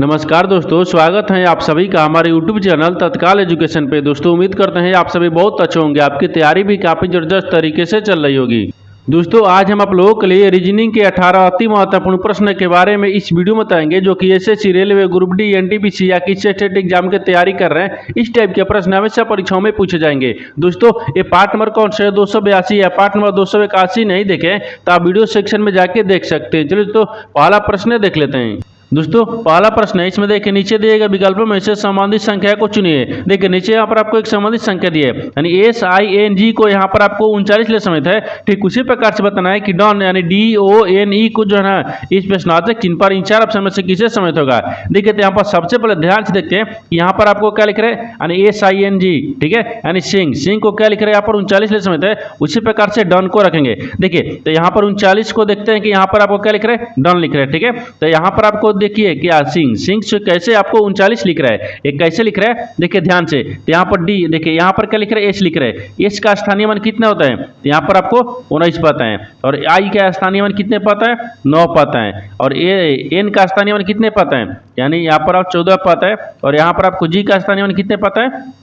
नमस्कार दोस्तों, स्वागत है आप सभी का हमारे यूट्यूब चैनल तत्काल एजुकेशन पे। दोस्तों उम्मीद करते हैं आप सभी बहुत अच्छे होंगे, आपकी तैयारी भी काफ़ी ज़बरदस्त तरीके से चल रही होगी। दोस्तों आज हम आप लोगों के लिए रीजनिंग के 18 अति महत्वपूर्ण प्रश्न के बारे में इस वीडियो में बताएंगे, जो कि SSC, railway, group D, NTPC या किसी स्टेट एग्जाम की तैयारी कर रहे हैं। इस टाइप के प्रश्न हमेशा परीक्षाओं में पूछे जाएंगे। दोस्तों ये पार्ट नंबर कौन सा है, 282 या पार्ट नंबर 281 नहीं देखें तो आप वीडियो सेक्शन में जाके देख सकते हैं। चलिए दोस्तों पहला प्रश्न देख लेते हैं। दोस्तों पहला प्रश्न है, इसमें देखिए नीचे दिए गए विकल्पों में से संबंधित संख्या को चुनिए। देखिए नीचे यहाँ पर आपको एक संबंधित संख्या दी है, यानी SING को यहाँ पर आपको 39 ले समेत है। ठीक उसी प्रकार से बताना है कि डॉन यानी DONE को जो है ना इस प्रश्नार्थक चिन्ह पर इन चार ऑप्शन में से किसे समेत होगा। देखिए तो यहाँ पर सबसे पहले ध्यान से देखते हैं, यहाँ पर आपको क्या लिख रहे हैं, यानी SING, ठीक है, यानी सिंह को क्या लिख रहे हैं यहाँ पर 39 ले समेत है। उसी प्रकार से डॉन को रखेंगे। देखिए तो यहाँ पर 39 को देखते हैं कि यहाँ पर आपको क्या लिख रहे हैं, डॉन लिख रहे हैं। ठीक है, तो यहाँ पर आपको देखिए क्या सिंह से कैसे आपको 39 लिख रहा है, एक कैसे लिख रहा है देखिए ध्यान से। तो यहाँ पर डी देखिए, यहाँ पर क्या लिख रहा है, एस लिख रहे हैं। एस का स्थानीय मान कितना होता है, तो यहाँ पर आपको 19 पाता है। और आई का स्थानीय मान कितने पाता है, 9 पाता है। और एन का स्थानीय मान कितने पाता है, यानी यहाँ पर आप 14 पाता है। और यहाँ पर आपको जी का स्थानीय मान कितने पाता है,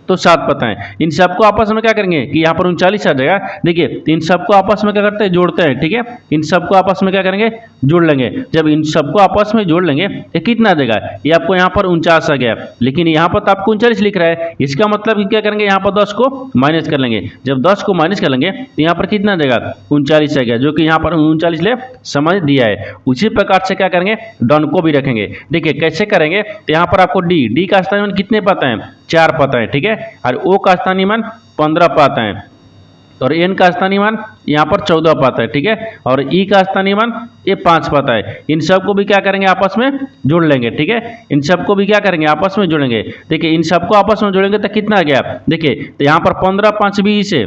तो 7 पता है। इन सबको आपस में क्या करेंगे कि यहाँ पर 39 आ जाएगा। देखिए इन सबको आपस में क्या करते हैं, जोड़ते हैं। ठीक है, इन सबको आपस में क्या करेंगे, जोड़ लेंगे। जब इन सबको आपस में जोड़ लेंगे तो कितना आ जाएगा, ये आपको यहाँ पर 49 आ गया। लेकिन यहाँ पर तो आपको 39 लिख रहा है, इसका मतलब कि क्या करेंगे, यहाँ पर 10 को माइनस कर लेंगे। जब 10 को माइनस कर लेंगे तो यहाँ पर कितना आ जाएगा, 39 आ गया, जो कि यहाँ पर 39 ले समझ दिया है। उसी प्रकार से क्या करेंगे, डॉन को भी रखेंगे। देखिए कैसे करेंगे, तो यहाँ पर आपको डी का स्थानीय मान कितने पाता है, 4 पाता है। ठीक है, और ओ का स्थानीय मान 15 पाता है। और एन का स्थानीय मान यहाँ पर 14 पाता है। ठीक है, और ई का स्थानीय मान ये 5 पाता है। इन सबको भी क्या करेंगे, आपस में जोड़ लेंगे। ठीक है, इन सबको भी क्या करेंगे, आपस में जोड़ेंगे। देखिए इन सबको आपस में जोड़ेंगे तो कितना आ गया, देखिए तो यहाँ पर 15 5 20 है।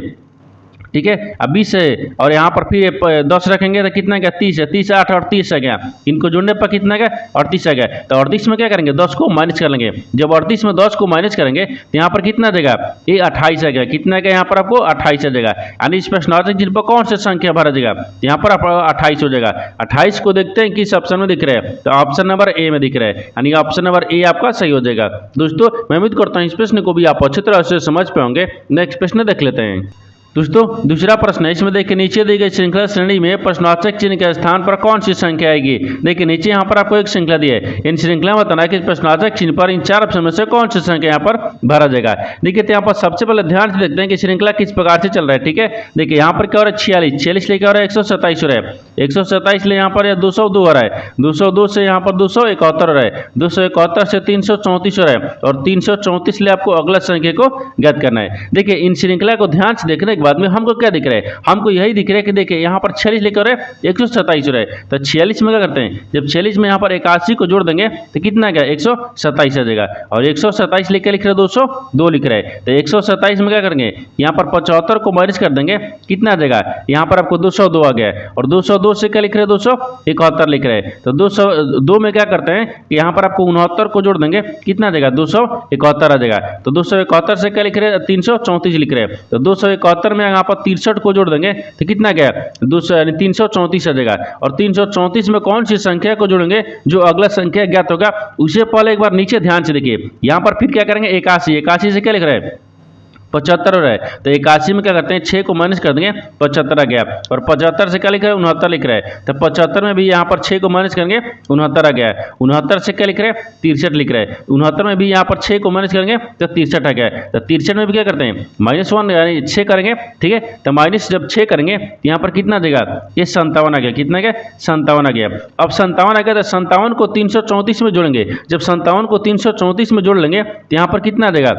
ठीक है, अब 20 है, और यहाँ पर फिर 10 रखेंगे तो कितना गया, 30 है। 30 8 38 आ गया। इनको जोड़ने पर कितना गया, 38 आ गया। तो 38 में क्या करेंगे, 10 को माइनस कर लेंगे। जब 38 में 10 को माइनस करेंगे तो यहाँ पर कितना देगा, ये 28 आ गया। कितना गया, यहाँ पर आपको 28 आ जाएगा। यानी इस प्रश्नार्थक चिन्ह पर कौन सी संख्या भरा जाएगा, यहाँ पर आपको 28 हो जाएगा। 28 को देखते हैं किस ऑप्शन में दिख रहा है, तो ऑप्शन नंबर ए में दिख रहा है, यानी ऑप्शन नंबर ए आपका सही हो जाएगा। दोस्तों मैं उम्मीद करता हूँ इस प्रश्न को भी आप अच्छी तरह से समझ पाएंगे। नेक्स्ट प्रश्न देख लेते हैं। दोस्तों दूसरा प्रश्न है, इसमें देखिए नीचे दी गई श्रृंखला श्रेणी में प्रश्नार्थक चिन्ह के स्थान पर कौन सी संख्या आएगी। देखिए नीचे यहाँ पर आपको एक श्रृंखला दी है, इन श्रृंखला में बताना है कि प्रश्नार्थक चिन्ह पर इन चार ऑप्शन में से कौन सी संख्या यहाँ पर भरा जाएगा। देखिए तो यहाँ पर सबसे पहले ध्यान से देखते हैं कि श्रृंखला किस प्रकार से चल रहा है। ठीक है, देखिए यहाँ पर क्या हो रहा है, 46 लेके हो रहा है, 127 हो रहा है। 127 ले यहाँ पर 202 हो रहा है, 202 से यहाँ पर 271 हो रहा है, 271 से 334 हो रहा है, और 334 ले आपको अगला संख्या को ज्ञात करना है। देखिए इन श्रृंखला को ध्यान से देखने के बाद में हमको क्या दिख रहा है, हमको यही दिख रहा है कि देखिए यहाँ पर 46 लेकर 127 हो रहा है। तो 46 में क्या करते हैं, जब 46 में यहाँ पर 81 को जोड़ देंगे तो कितना गया, 127 आ जाएगा। और 127 लेकर लिख रहे 202 लिख रहे हैं, तो 127 में क्या करेंगे, यहाँ पर 75 को माइनस कर देंगे, कितना आ जाएगा, यहाँ पर आपको 202 आ गया। और 202 से क्या लिख रहे हैं, 271 लिख रहे हैं। तो 202 में क्या करते हैं कि यहाँ पर आपको 69 को जोड़ देंगे, कितना आ जाएगा, 271 आ जाएगा। तो 271 से क्या लिख रहे हैं, 334 लिख रहे हैं। तो 271 में यहाँ पर 63 को जोड़ देंगे तो कितना गया, 334 आ जाएगा। और 334 में कौन सी संख्या को जोड़ेंगे, जो अगला संख्या ज्ञात होगा। उससे पहले एक बार नीचे ध्यान से देखिए, यहाँ पर फिर क्या करेंगे, 81 से क्या लिख रहे हैं, 75 हो रहा है। तो 81 में क्या करते हैं, 6 को माइनस कर देंगे, 75 आ गया। और 75 से क्या लिख रहे हैं, 69 लिख रहा है। तो 75 में भी यहाँ पर 6 को माइनस करेंगे, 69 आ गया। 69 से क्या लिख रहे हैं, 63 लिख रहे हैं। 69 में भी यहाँ पर 6 को माइनस करेंगे तो 63 आ गया। तो 63 में भी क्या करते हैं, -1 यानी 6 करेंगे। ठीक है, तो माइनस जब 6 करेंगे तो यहाँ पर कितना देगा, ये 57 आ गया। कितना गया, 57 आ गया। अब 57 आ गया तो 57 को 334 में जोड़ेंगे। जब 57 को 334 में जोड़ लेंगे तो यहाँ पर कितना देगा,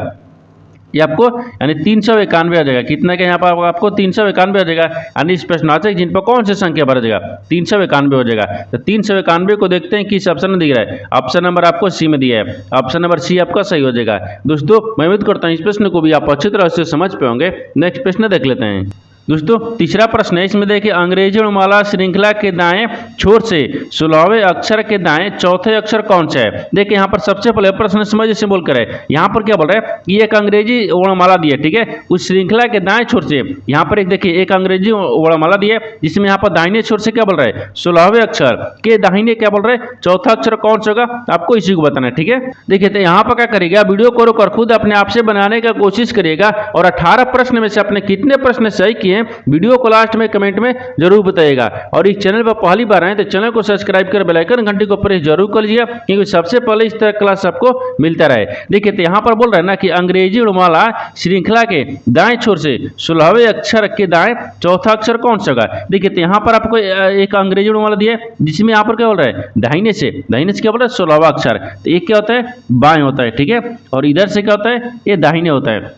ये आपको यानी 391 आ जाएगा। कितना का यहाँ पर आपको 391 आ जाएगा। यानी इस प्रश्नार्थक जिन पर कौन सी संख्या भरा जाएगा, 391 हो जाएगा। तो 391 को देखते हैं किस ऑप्शन में दिख रहा है, ऑप्शन नंबर आपको सी में दिया है, ऑप्शन नंबर सी आपका सही हो जाएगा। दोस्तों मैं उम्मीद करता हूँ इस प्रश्न को भी आप अच्छी तरह से समझ पाएंगे। नेक्स्ट प्रश्न देख लेते हैं। दोस्तों तीसरा प्रश्न है, इसमें देखिए अंग्रेजी वर्णमाला श्रृंखला के दाएं छोर से 16वें अक्षर के दाएं चौथे अक्षर कौन सा है। देखिए यहाँ पर सबसे पहले प्रश्न समझ से बोल कर है, यहाँ पर क्या बोल रहा है कि एक अंग्रेजी वर्णमाला दी है, ठीक है, उस श्रृंखला के दाएं छोर से यहाँ पर एक देखिए एक अंग्रेजी वर्णमाला दी है जिसमें यहाँ पर दाहिने छोर से क्या बोल रहा है 16वें अक्षर के दाहिने क्या बोल रहे हैं चौथा अक्षर कौन सा होगा, आपको इसी को बताना है, ठीक है। देखिए तो यहाँ पर क्या करिएगा, वीडियो को रोक कर खुद अपने आप से बनाने का कोशिश करिएगा और 18 प्रश्न में से अपने कितने प्रश्न सही किए वीडियो को लास्ट में कमेंट में जरूर बताइएगा। और इस चैनल पर पहली बार आए तो चैनल को सब्सक्राइब कर बेल आइकन घंटी को प्रेस जरूर कर लीजिए क्योंकि सबसे पहले इस तरह क्लास आपको मिलता रहे। देखिए तो यहाँ पर बोल रहा है ना कि अंग्रेजी वर्णमाला श्रृंखला के दाएं छोर से 16वें अक्षर के दाएं चौथा अक्षर कौन सा होगा। देखिए तो यहाँ पर आपको एक अंग्रेजी वर्णमाला दिया है जिसमें यहाँ पर क्या बोल रहा है दाहिने से क्या बोल रहा है 16वां अक्षर, तो एक क्या होता है बाएं होता है, ठीक है, और इधर से क्या होता है ये दाहिने होता है,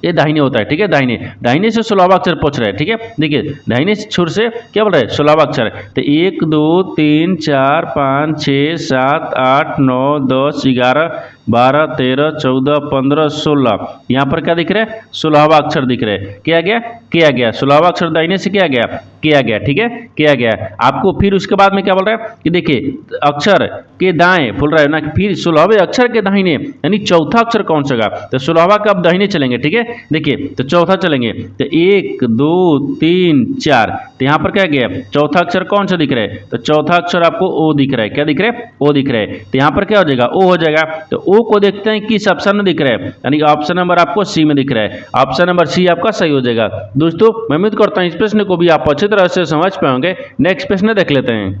ये दाहिने होता है, ठीक है, दाहिने से 16वां अक्षर पूछ रहा है, ठीक है। देखिए दाहिने छोर से क्या बोल रहा है 16वां अक्षर, तो 1 2 3 4 5 6 7 8 9 10 11 12 13 14 15 16 यहाँ पर क्या दिख रहा है 16वां अक्षर दिख रहा है, किया गया 16वां अक्षर दाहिने से किया गया, ठीक है, किया गया। आपको फिर उसके बाद में क्या बोल रहा है कि देखिए अक्षर के दाएं बोल रहा है ना, फिर 16वें अक्षर के दाहिने यानी चौथा अक्षर कौन सा होगा, तो 16वां का अब दाहिने चलेंगे, ठीक है। देखिए तो चौथा चलेंगे तो 1 2 3 4, तो यहाँ पर क्या गया चौथा अक्षर कौन सा दिख रहा है, तो चौथा अक्षर आपको ओ दिख रहा है, क्या दिख रहा है ओ दिख रहा है, तो यहाँ पर क्या हो जाएगा ओ हो जाएगा। तो ओ को देखते हैं किस ऑप्शन में दिख रहा है, यानी ऑप्शन नंबर आपको सी में दिख रहा है, ऑप्शन नंबर सी आपका सही हो जाएगा। दोस्तों मैं उम्मीद करता हूँ इस प्रश्न को भी आप अच्छी तरह से समझ पाएंगे। नेक्स्ट प्रश्न देख लेते हैं।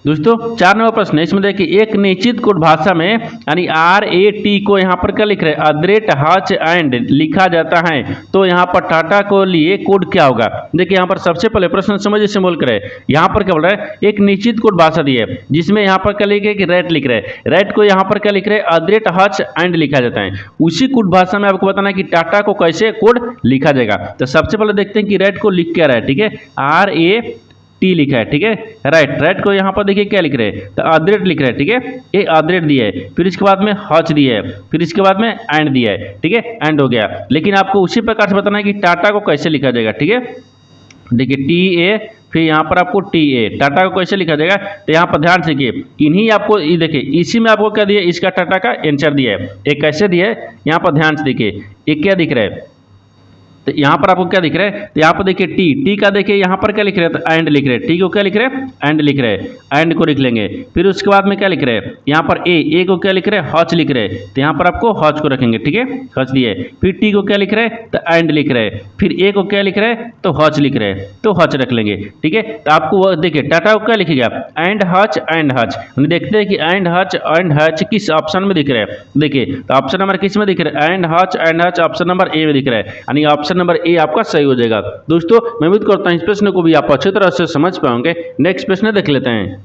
दोस्तों 4 नंबर प्रश्न है, इसमें देखिए एक निश्चित कोड भाषा में यानी RAT को यहाँ पर क्या लिख रहे हैं अदरेट हच एंड लिखा जाता है, तो यहाँ पर टाटा को लिए कोड क्या होगा। देखिए यहाँ पर सबसे पहले प्रश्न समझ से बोल कर है, यहाँ पर क्या बोल रहा है एक निश्चित कोड भाषा दी है जिसमें यहाँ पर क्या लिखे कि रैट लिख रहे हैं, रैट को यहाँ पर क्या लिख रहे हैं अदरेट हच एंड लिखा जाता है। उसी कोड भाषा में आपको बताना है कि टाटा को कैसे कोड लिखा जाएगा। तो सबसे पहले देखते हैं कि रैट को लिख क्या रहा है, ठीक है, RAT लिखा है, ठीक है, राइट को यहाँ पर देखिए क्या लिख रहे हैं तो अदरेट लिख रहे हैं, ठीक है, ये अदरेट दिया है, फिर इसके बाद में हच दिया है, फिर इसके बाद में एंड दिया है, ठीक है, एंड हो गया। लेकिन आपको उसी प्रकार से बताना है कि टाटा को कैसे लिखा जाएगा, ठीक है। देखिए TA फिर यहाँ पर आपको TA टाटा को कैसे लिखा जाएगा, तो यहाँ पर ध्यान से देखिए इन्हीं आपको ये देखिए इसी में आपको क्या दिया है इसका टाटा का आंसर दिया है, एक कैसे दिया है यहाँ पर ध्यान से देखिए एक क्या दिख रहा है, तो यहाँ पर आपको क्या दिख रहा है, तो यहाँ पर देखिए टी का देखिए यहाँ पर क्या लिख रहे हैं तो एंड लिख रहे हैं, टी को क्या लिख रहे हैं एंड लिख रहे हैं, एंड को लिख लेंगे। फिर उसके बाद में क्या लिख रहे हैं यहाँ पर ए को क्या लिख रहे हैं हच लिख रहे हैं, तो यहाँ पर आपको हच को रखेंगे, ठीक है, हच दिए। फिर टी को क्या लिख रहे हैं तो एंड लिख रहे हैं, फिर ए को क्या लिख रहे हैं तो हच लिख रहे हैं, तो हच रख लेंगे, ठीक है। तो आपको वो देखिए टाटा को क्या लिखेगा एंड हच, हम देखते हैं कि एंड हच किस ऑप्शन में दिख रहा है। देखिए तो ऑप्शन नंबर किस में दिख रहा है and Hutch option number A में दिख रहा है, यानी ऑप्शन नंबर ए आपका सही हो जाएगा। दोस्तों मैं उम्मीद करता हूं इस प्रश्न को भी आप अच्छी तरह से समझ पाएंगे। नेक्स्ट प्रश्न देख लेते हैं।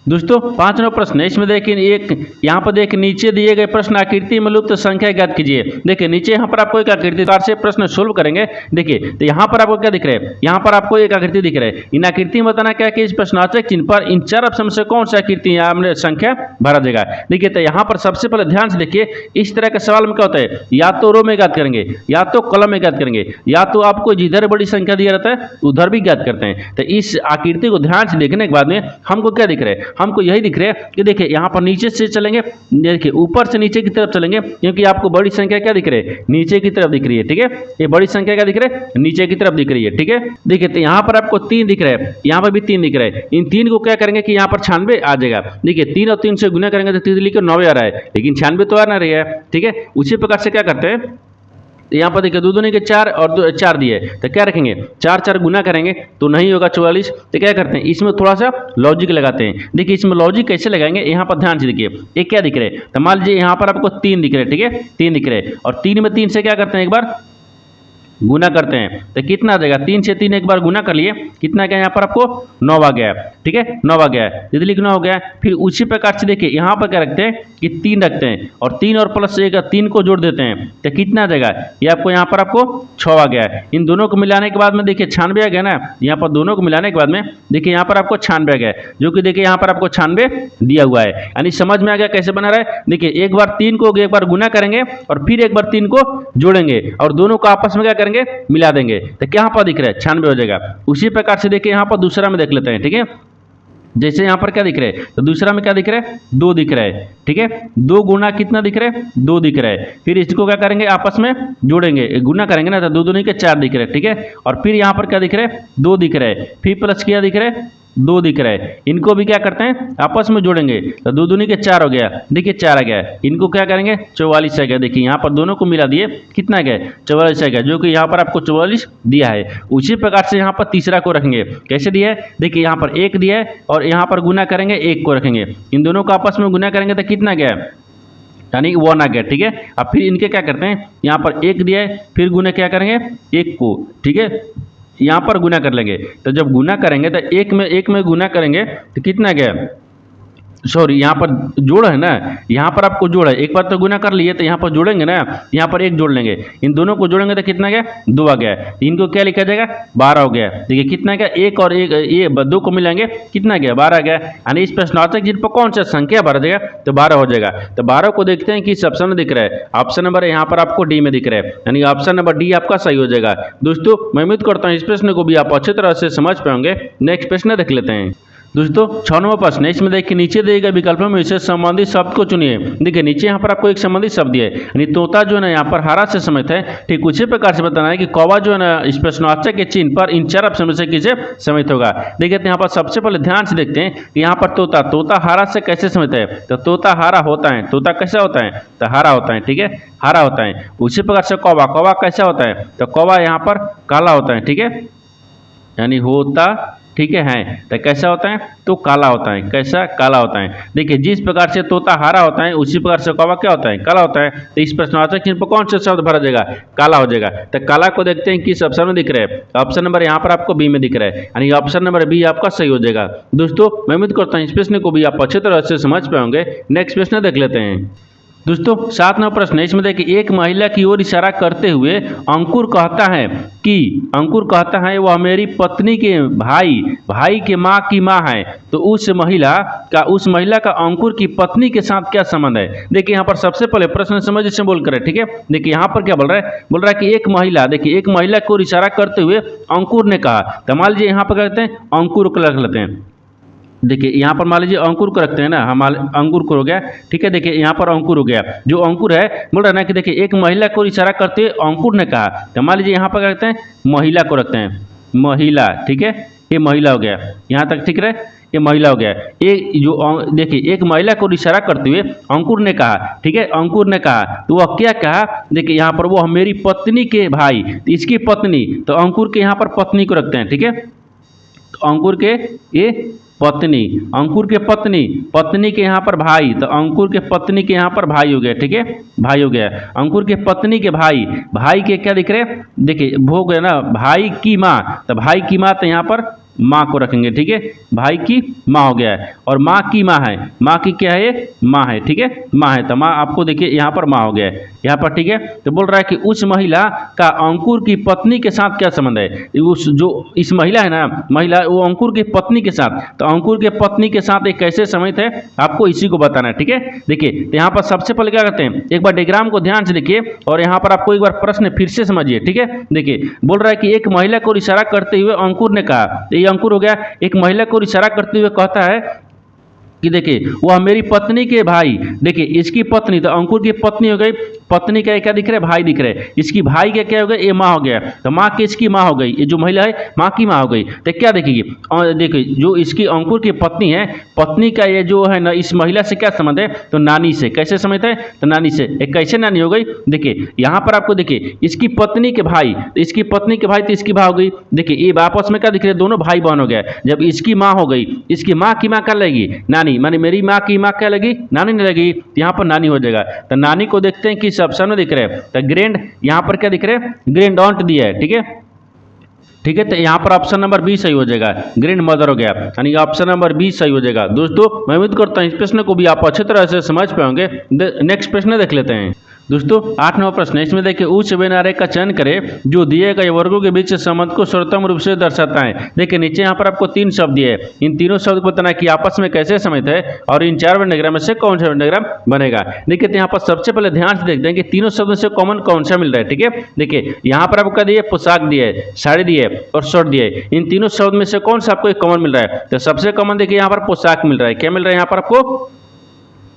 दोस्तों 5 नंबर प्रश्न है, इसमें देखिए एक यहाँ पर देखिए नीचे दिए गए प्रश्न आकृति में लुप्त संख्या ज्ञात कीजिए। देखिए नीचे यहाँ पर आपको एक आकृति से प्रश्न सोल्व करेंगे। देखिए तो यहाँ पर आपको क्या दिख रहा है, यहाँ पर आपको एक आकृति दिख रहा है, इन आकृति में बताना क्या कि इस प्रश्नार्थक चिन्ह पर इन 4 ऑप्शन से कौन सी आकृति हमने संख्या भरा जाएगा। देखिए तो यहाँ पर सबसे पहले ध्यान से देखिए इस तरह के सवाल में क्या होता है, या तो रो में ज्ञात करेंगे, या तो कॉलम में ज्ञात करेंगे, या तो आपको जिधर बड़ी संख्या दिया रहता है उधर भी ज्ञात करते हैं। तो इस आकृति को ध्यान से देखने के बाद में हमको क्या दिख रहा है, हमको यही दिख रहा है कि देखिए यहाँ पर नीचे से चलेंगे, देखिए ऊपर से नीचे की तरफ चलेंगे क्योंकि आपको बड़ी संख्या क्या दिख रही है नीचे की तरफ दिख रही है, ठीक है, ये बड़ी संख्या क्या दिख रही है नीचे की तरफ दिख रही है, ठीक है। देखिए तो यहाँ पर आपको 3 दिख रहा है, यहाँ पर भी 3 दिख रहा है, इन 3 को क्या करेंगे कि यहाँ पर 96 आ जाएगा। देखिए 3 और 3 से गुना करेंगे तो 3 लिखकर 9 आ रहा है, लेकिन 96 तो आ ना रही है, ठीक है। उसी प्रकार से क्या करते हैं, तो यहाँ पर देखिए 2 दूनी के 4 और 4 दिए, तो क्या रखेंगे 4 गुना करेंगे तो नहीं होगा 44। तो क्या करते हैं इसमें थोड़ा सा लॉजिक लगाते हैं। देखिए इसमें लॉजिक कैसे लगाएंगे, यहाँ पर ध्यान से देखिए एक क्या दिख रहे हैं, तो मान लीजिए यहाँ पर आपको 3 दिख रहे हैं, ठीक है, 3 दिख रहे हैं, और 3 में 3 से क्या करते हैं एक बार गुना करते हैं, तो कितना आ जाएगा 3 से 3 एक बार गुना कर लिए, कितना गया यहाँ पर आपको 9 आ गया, ठीक है, 9 आ गया, यदि लिखना हो गया। फिर उसी प्रकार से देखिए यहाँ पर क्या रखते हैं कि 3 रखते हैं और 3 और प्लस 1 3 को जोड़ देते हैं, तो कितना आ जाएगा ये आपको यहाँ पर आपको 6 आ गया। इन दोनों को मिलाने के बाद में देखिए 96 आ गया ना, यहाँ पर दोनों को मिलाने के बाद में देखिए यहाँ पर आपको 96 आ गया, जो कि देखिए यहाँ पर आपको 96 दिया हुआ है, यानी समझ में आ गया कैसे बना रहा है। देखिए एक बार 3 को एक बार गुना करेंगे और फिर एक बार 3 को जोड़ेंगे और दोनों को आपस में क्या करेंगे, मिला देंगे तो क्या यहाँ पर दिख रहा है 96 हो जाएगा। उसी प्रकार से देखिए यहाँ पर दूसरा में देख लेते हैं, ठीक है। जैसे यहाँ पर क्या दिख रहा है, तो दूसरा में क्या दिख रहा है 2 दिख रहा है, ठीक है। 2 गुना कितना दिख रहा है 2 दिख रहा है। फिर इसको क्या करेंगे आपस में जोड़ेंगे, गुना करेंगे ना, तो 2 दूनी के 4 दिख रहे हैं, ठीक है। और फिर यहाँ पर क्या दिख रहा है 2 दिख रहा है, फिर प्लस क्या दिख रहा है 2 दिख रहा है। इनको भी क्या करते हैं आपस में जोड़ेंगे, तो 2 दूनी के 4 हो गया, देखिए 4 आ गया। इनको क्या करेंगे 44 आ गया। देखिए यहाँ पर दोनों को मिला दिए, कितना गया 44 आ गया, जो कि यहाँ पर आपको 44 दिया है। उसी प्रकार से यहाँ पर तीसरा को रखेंगे, कैसे दिया है, देखिए यहाँ पर 1 दिया है और यहाँ पर गुना करेंगे 1 को रखेंगे, इन दोनों को आपस में गुना करेंगे तो कितना गया, यानी 1 आ गया, ठीक है। अब फिर इनके क्या करते हैं, यहाँ पर 1 दिया है, फिर गुना क्या करेंगे 1 को, ठीक है, यहाँ पर गुना कर लेंगे। तो जब गुना करेंगे तो 1 में गुना करेंगे तो कितना गया, सॉरी यहाँ पर जोड़ है ना, यहाँ पर आपको जोड़ है, एक बार तो गुना कर लिए तो यहाँ पर जोड़ेंगे ना, यहाँ पर 1 जोड़ लेंगे, इन दोनों को जोड़ेंगे तो कितना गया 2 आ गया। इनको क्या लिखा जाएगा 12 हो गया। देखिए कितना गया 1 और 1 ये 2 को मिलाएंगे कितना गया 12 आ गया। यानी इस प्रश्नार्थक जिन पर कौन सा संख्या भर देगा तो 12 हो जाएगा। तो 12 को देखते हैं किस ऑप्शन में दिख रहा है, ऑप्शन नंबर यहाँ पर आपको डी में दिख रहा है, यानी ऑप्शन नंबर डी आपका सही हो जाएगा। दोस्तों मैं उम्मीद करता हूँ इस प्रश्न को भी आप अच्छी तरह से समझ पाएंगे। नेक्स्ट प्रश्न देख लेते हैं। दोस्तों 6 नंबर प्रश्न, इसमें देखिए नीचे दिए गए विकल्पों में इससे संबंधित शब्द को चुनिए। देखिए नीचे यहाँ पर आपको एक संबंधित शब्द दिया है, यानी तोता जो है ना यहाँ पर हरा से समित है, ठीक उसी प्रकार से बताना है कि कौवा जो है ना इस प्रश्नवाचक के चिन्ह पर इन 4 ऑप्शन में से किसे समित होगा। देखिए यहाँ पर सबसे पहले ध्यान से देखते हैं कि यहाँ पर तोता हरा से कैसे समित है, तो तोता हरा होता है, तोता कैसा होता है तो हरा होता है, ठीक है, हरा होता है। उसी प्रकार से कौवा कैसा होता है तो कौवा यहाँ पर काला होता है, ठीक है, यानी होता, ठीक है तो कैसा होता है तो काला होता है, कैसा काला होता है। देखिए जिस प्रकार से तोता हरा होता है उसी प्रकार से कौवा क्या होता है काला होता है। तो इस प्रश्नवाचक चिन्ह पर कौन सा शब्द भरा जाएगा काला हो जाएगा। तो काला को देखते हैं किस ऑप्शन में दिख रहा है, ऑप्शन नंबर यहाँ पर आपको बी में दिख रहा है, यानी ऑप्शन नंबर बी आपका सही हो जाएगा। दोस्तों मैं उम्मीद करता हूँ इस प्रश्न को भी आप अच्छी तरह से समझ पाएंगे। नेक्स्ट प्रश्न देख लेते हैं। दोस्तों 7 नंबर प्रश्न है, इसमें देखिए एक महिला की ओर इशारा करते हुए अंकुर कहता है वह मेरी पत्नी के भाई के माँ की माँ है। तो उस महिला का अंकुर की पत्नी के साथ क्या संबंध है। देखिए यहाँ पर सबसे पहले प्रश्न समझ से बोल कर, ठीक है। देखिए यहाँ पर क्या बोल रहा है कि एक महिला, देखिए एक महिला को इशारा करते हुए अंकुर ने कहा। तो मान लीजिए यहाँ पर क्या कहते हैं अंकुर को रख लेते हैं। देखिए यहाँ पर मान लीजिए अंकुर को रखते हैं ना, हम अंकुर को हो गया, ठीक है। देखिए यहाँ पर अंकुर हो गया, जो अंकुर है बोल रहा है ना कि देखिए एक महिला को इशारा करते हुए अंकुर ने कहा। तो मान लीजिए यहाँ पर क्या रखते हैं महिला को रखते हैं, महिला, ठीक है, ये महिला हो गया, यहाँ तक ठीक रहे, ये महिला हो गया। ये जो देखिए एक महिला को इशारा करते हुए अंकुर ने कहा, ठीक है, अंकुर ने कहा तो वह क्या कहा, देखिए यहाँ पर वो मेरी पत्नी के भाई, तो इसकी पत्नी, तो अंकुर के यहाँ पर पत्नी को रखते हैं, ठीक है। तो अंकुर के ये पत्नी, अंकुर के पत्नी के यहाँ पर भाई, तो अंकुर के पत्नी के यहाँ पर भाई हो गया, ठीक है, भाई हो गया। अंकुर के पत्नी के भाई के क्या दिख रहे, देखिए भोग है ना, भाई की माँ, तो भाई की माँ तो यहाँ पर माँ को रखेंगे, ठीक है, भाई की माँ हो गया है। और माँ की माँ है, माँ की क्या है माँ है, ठीक है, माँ है, तो माँ आपको देखिए यहाँ पर माँ हो गया है यहाँ पर, ठीक है। तो बोल रहा है कि उस महिला का अंकुर की पत्नी के साथ क्या संबंध है। उस जो इस महिला है ना, महिला वो अंकुर की पत्नी के साथ, तो अंकुर के पत्नी के साथ एक कैसे संबंध है आपको इसी को बताना है, ठीक है। देखिए तो यहाँ पर सबसे पहले क्या करते हैं, एक बार डायग्राम को ध्यान से देखिए और यहाँ पर आपको एक बार प्रश्न फिर से समझिए, ठीक है। देखिए बोल रहा है कि एक महिला को इशारा करते हुए अंकुर ने कहा, ये अंकुर हो गया। एक महिला को इशारा करते हुए कहता है कि देखिए वह मेरी पत्नी के भाई, देखिए इसकी पत्नी, तो अंकुर की पत्नी हो गई, पत्नी का क्या दिख रहा है भाई दिख रहा है, इसकी भाई का क्या हो गया ये माँ हो गया, तो माँ की इसकी माँ हो गई, ये जो महिला है माँ की माँ हो गई। तो क्या देखिए देखिए जो इसकी अंकुर की पत्नी है, पत्नी का ये जो है ना इस महिला से क्या संबंध है तो नानी से, कैसे संबंध है तो नानी से। एक कैसे नानी हो गई, देखिए यहाँ पर आपको देखिए इसकी पत्नी के भाई, तो इसकी पत्नी के भाई तो इसकी माँ हो गई। देखिए ये आपस में क्या दिख रहे हैं दोनों भाई बहन हो गया। जब इसकी माँ हो गई, इसकी माँ की माँ क्या लगेगी नानी, माने मेरी माँ की माँ क्या लगी नानी नहीं लगी, यहाँ पर नानी हो जाएगा। तो नानी को देखते हैं किस ऑप्शन में दिख रहे हैं, तो ग्रैंड यहाँ पर क्या दिख रहे हैं ग्रैंड ऑन्ट दिया है, ठीक है, ठीक है। तो यहाँ पर ऑप्शन नंबर बी सही हो जाएगा, ग्रैंड मदर हो गया, यानी ऑप्शन नंबर बी सही हो जाएगा। दोस्तों मैं उम्मीद करता हूँ इस प्रश्न को भी आप अच्छी तरह से समझ पाएंगे। नेक्स्ट प्रश्न देख लेते हैं। दोस्तों 8 नंबर प्रश्न है, इसमें देखिए उच्च व्यंजन आरेख का चयन करें जो दिए गए वर्गों के बीच संबंध को सर्वोत्तम रूप से दर्शाता है। देखिए नीचे यहाँ पर आपको 3 शब्द दिए हैं, इन तीनों शब्द को बताना कि आपस में कैसे संबंधित है और इन 4 वेन डायग्राम में से कौन सा वेन डायग्राम बनेगा। देखिए यहाँ पर सबसे पहले ध्यान से देखते हैं कि तीनों शब्दों से कॉमन कौन सा मिल रहा है। ठीक है, देखिए यहाँ पर आपको दिए पोशाक दिए, साड़ी दिए और शर्ट दिए, इन तीनों शब्द में से कौन सा आपको एक कॉमन मिल रहा है। तो सबसे कॉमन देखिए यहाँ पर पोशाक मिल रहा है। क्या मिल रहा है यहाँ पर आपको?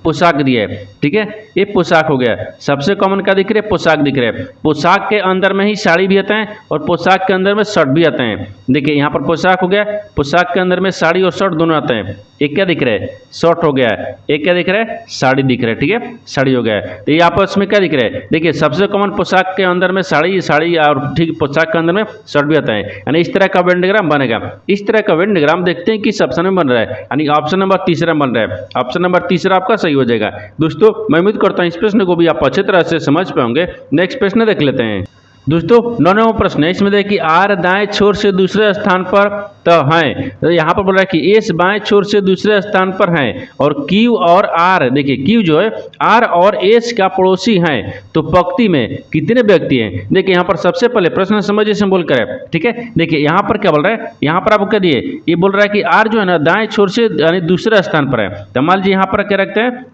पोशाक दिया है। ठीक है, ये पोशाक हो गया। सबसे कॉमन क्या दिख रहे हैं? पोशाक दिख रहे हैं। पोशाक के अंदर में ही साड़ी भी आते हैं और पोशाक के अंदर में शर्ट भी आते हैं। देखिए यहाँ पर पोशाक हो गया, पोशाक के अंदर में साड़ी और शर्ट दोनों आते हैं। एक क्या दिख रहा है? शर्ट हो गया। एक क्या दिख रहा है? साड़ी दिख रहा है। ठीक है, साड़ी हो गया। तो ये आपस में क्या दिख रहा है? देखिए सबसे कॉमन पोशाक के अंदर में साड़ी, साड़ी और ठीक पोशाक के अंदर में शर्ट भी आता है, यानी इस तरह का वेन डायग्राम बनेगा। इस तरह का वेन डायग्राम देखते हैं किस ऑप्शन में बन रहा है, यानी ऑप्शन नंबर तीसरा बन रहा है। ऑप्शन नंबर तीसरा आपका सही हो जाएगा। दोस्तों मैं उम्मीद करता हूं इस प्रश्न को भी आप अच्छे तरह से समझ पाएंगे। नेक्स्ट प्रश्न देख लेते हैं। दोस्तों 9 नंबर प्रश्न है, इसमें देखिए आर दाएं छोर से दूसरे स्थान पर तो है। तो यहाँ पर बोल रहा है कि एस बाएं छोर से दूसरे स्थान पर है और क्यू और आर, देखिए क्यू जो है आर और एस का पड़ोसी है, तो पंक्ति में कितने व्यक्ति हैं। देखिए यहाँ पर सबसे पहले प्रश्न समझिए से बोल कर है। ठीक है, देखिए यहाँ पर क्या बोल रहा है, यहाँ पर आपको क्या दिए, ये बोल रहा है कि आर जो है ना दाएं छोर से यानी दूसरे स्थान पर है। तो मान लीजिए यहाँ पर क्या रखते हैं,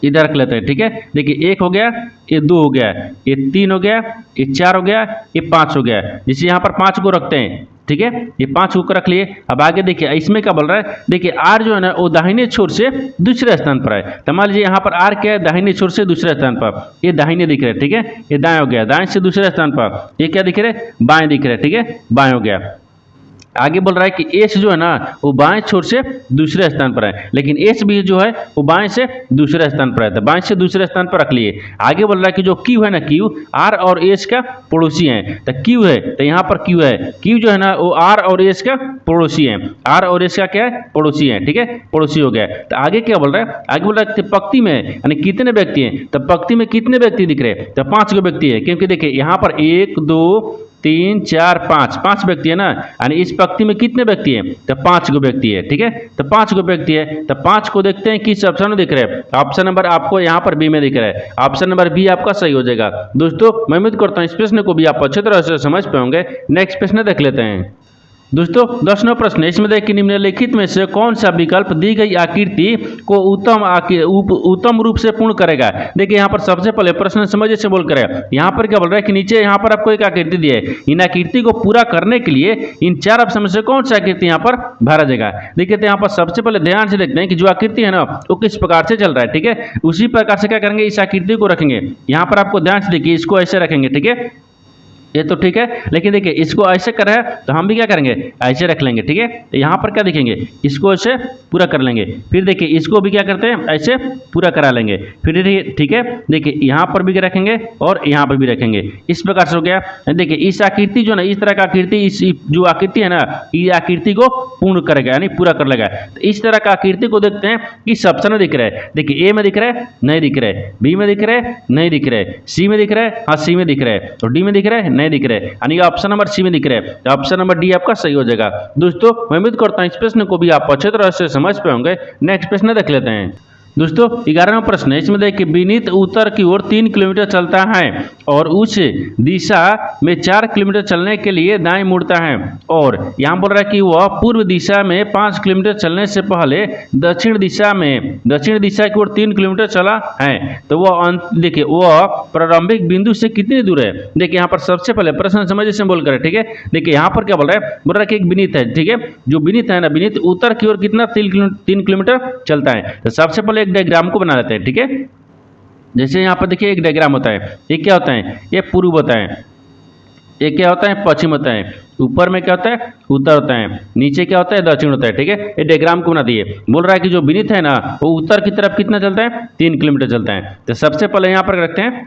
इधर रख लेते हैं। ठीक है, देखिए 1 हो गया, ये 2 हो गया, ये 3 हो गया, ये 4 हो गया, ये 5 हो गया। जिसे यहाँ पर 5 को रखते हैं। ठीक है, ये 5 को रख लिए। अब आगे देखिए इसमें क्या बोल रहा है, देखिए आर जो है ना वो दाहिने छोर से दूसरे स्थान पर है। तो मान लीजिए यहाँ पर आर क्या है, दाहिने छोर से दूसरे स्थान पर, ये दाहिने दिख रहे हैं। ठीक है, ये दाएं हो गया, दाएं से दूसरे स्थान पर, ये क्या दिख रहे हैं, बाएं दिख रहे हैं। ठीक है, बाएं हो गया। आगे बोल रहा है कि एस जो है ना वो बाएं छोर से दूसरे स्थान पर है, लेकिन एस भी जो है वो बाएं से दूसरे स्थान पर है, तो बाएं से दूसरे स्थान पर रख लिए। आगे बोल रहा है कि जो क्यू है ना, क्यू आर और एस का पड़ोसी है। तो क्यू है, तो यहाँ पर क्यू है, क्यू जो है ना वो आर और एस का पड़ोसी है। आर और एस का क्या है, पड़ोसी है। ठीक है, पड़ोसी हो गया। तो आगे क्या बोल रहा है, आगे बोल रहा है पंक्ति में यानी कितने व्यक्ति हैं। तो पंक्ति में कितने व्यक्ति दिख रहे हैं, तो 5 को व्यक्ति है, क्योंकि देखिए यहाँ पर 1 2 3 4 5 व्यक्ति है ना, यानी इस पंक्ति में कितने व्यक्ति हैं, तो 5 को व्यक्ति है। ठीक है, तो 5 को व्यक्ति है। तो 5 को देखते हैं किस ऑप्शन में दिख रहे हैं। ऑप्शन नंबर आपको यहाँ पर बी में दिख रहा है, ऑप्शन नंबर बी आपका सही हो जाएगा। दोस्तों मैं उम्मीद करता हूँ इस प्रश्न को भी आप अच्छी तरह से समझ पाएंगे। नेक्स्ट प्रश्न देख लेते हैं। दोस्तों 10 नंबर प्रश्न है, इसमें देखिए निम्नलिखित में से कौन सा विकल्प दी गई आकृति को उत्तम रूप से पूर्ण करेगा। देखिए यहाँ पर सबसे पहले प्रश्न समझिए से बोल कर, यहाँ पर क्या बोल रहा है कि नीचे यहाँ पर आपको एक आकृति दी है, इन आकृति को पूरा करने के लिए इन 4 ऑप्शन में से कौन सा आकृति यहाँ पर भरा जाएगा। देखिए तो यहाँ पर सबसे पहले ध्यान से देखते हैं कि जो आकृति है ना वो किस प्रकार से चल रहा है। ठीक है, उसी प्रकार से क्या करेंगे, इस आकृति को रखेंगे। यहाँ पर आपको ध्यान से देखिए, इसको ऐसे रखेंगे। ठीक है, ये तो ठीक है, लेकिन देखिए इसको ऐसे कर रहा है तो हम भी क्या करेंगे, ऐसे रख लेंगे। ठीक है, तो यहाँ पर क्या दिखेंगे, इसको ऐसे पूरा कर लेंगे। फिर देखिए इसको भी क्या करते हैं, ऐसे पूरा करा लेंगे। फिर ठीक है, देखिए यहाँ पर भी रखेंगे और यहाँ पर भी रखेंगे। इस प्रकार से हो गया। देखिए इस आकृति जो ना, इस तरह का आकृति, इस जो आकृति है ना, ये आकृति को पूर्ण करेगा यानी पूरा कर लेगा। तो इस तरह का आकृति को देखते हैं किस ऑप्शन में दिख रहा है। देखिए ए में दिख रहा है, नहीं दिख रहा है, बी में दिख रहा है, नहीं दिख रहा है, सी में दिख रहा है, हाँ सी में दिख रहा है, और डी में दिख रहा है, नहीं दिख रहा है, यानी ऑप्शन नंबर सी में दिख रहा है। तो ऑप्शन नंबर डी आपका सही हो जाएगा। दोस्तों मैं उम्मीद करता हूं इस प्रश्न को भी आप अच्छे तरह से समझ पाएंगे। नेक्स्ट प्रश्न देख लेते हैं। दोस्तों 11वां प्रश्न है, इसमें देखिए विनीत उत्तर की ओर 3 किलोमीटर चलता है और उस दिशा में 4 किलोमीटर चलने के लिए दाएं मुड़ता है, और यहाँ बोल रहा है कि वह पूर्व दिशा में 5 किलोमीटर चलने से पहले दक्षिण दिशा की ओर 3 किलोमीटर चला है। तो वह देखिए वह प्रारंभिक बिंदु से कितनी दूर है। देखिए यहाँ पर सबसे पहले प्रश्न समझिए से बोल कर, ठीक है। देखिए यहाँ पर क्या बोल रहा है, बोल रहा है कि एक विनीत है। ठीक है, जो विनीत है ना, विनीत उत्तर की ओर कितना 3 किलोमीटर चलता है। तो सबसे पहले एक डायग्राम को बना लेते हैं। ठीक है, जैसे यहाँ पर देखिए एक डायग्राम होता है, ये क्या होता है, ये पूर्व होता है, ये क्या होता है, पश्चिम होता है, ऊपर में क्या होता है, उत्तर होता है, नीचे क्या होता है, दक्षिण होता है। ठीक है, ये डायग्राम को बना दिए। बोल रहा है कि जो विनीत है ना वो उत्तर की तरफ कितना चलता है, 3 किलोमीटर चलता है। तो सबसे पहले यहाँ पर रखते हैं,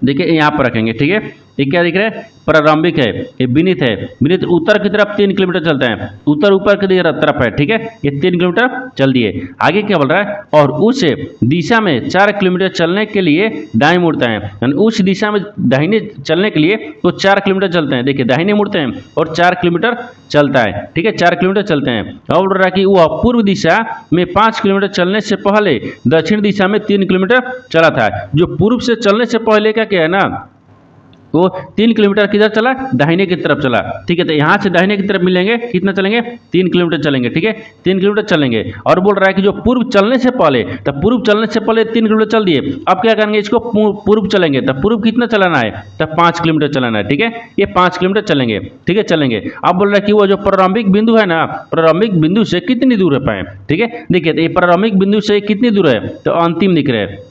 देखिए यहाँ पर रखेंगे। ठीक है, ये क्या दिख रहा है, प्रारंभिक है, ये विनीत है, विनीत उत्तर की तरफ 3 किलोमीटर चलता है, उत्तर ऊपर की तरफ है, ठीक है, ये 3 किलोमीटर चल दिए। आगे क्या बोल रहा है, और उस दिशा में 4 किलोमीटर चलने के लिए दाएं मुड़ता है, यानी उस दिशा में दाहिने चलने के लिए तो 4 किलोमीटर चलते हैं, देखिए दाहिने मुड़ते हैं और 4 किलोमीटर चलता है, ठीक है, 4 किलोमीटर चलते हैं। और बोल रहा है कि वह पूर्व दिशा में 5 किलोमीटर चलने से पहले दक्षिण दिशा में 3 किलोमीटर चला था। जो पूर्व से चलने से पहले का क्या है ना, वो 3 किलोमीटर किधर चला, दाहिने की तरफ चला, ठीक है। तो यहाँ से दाहिने की तरफ मिलेंगे, कितना चलेंगे, 3 किलोमीटर चलेंगे, ठीक है, 3 किलोमीटर चलेंगे। और बोल रहा है कि जो पूर्व चलने से पहले, तो पूर्व चलने से पहले 3 किलोमीटर चल दिए, अब क्या करेंगे, इसको पूर्व चलेंगे, तो पूर्व कितना चलाना है, तो 5 किलोमीटर चलाना है, ठीक है, ये 5 किलोमीटर चलेंगे, ठीक है, चलेंगे। अब बोल रहा है कि वो जो प्रारंभिक बिंदु है ना, प्रारंभिक बिंदु से कितनी दूर है पाए, ठीक है, देखिए तो ये प्रारंभिक बिंदु से कितनी दूर है, तो अंतिम दिख रहा है,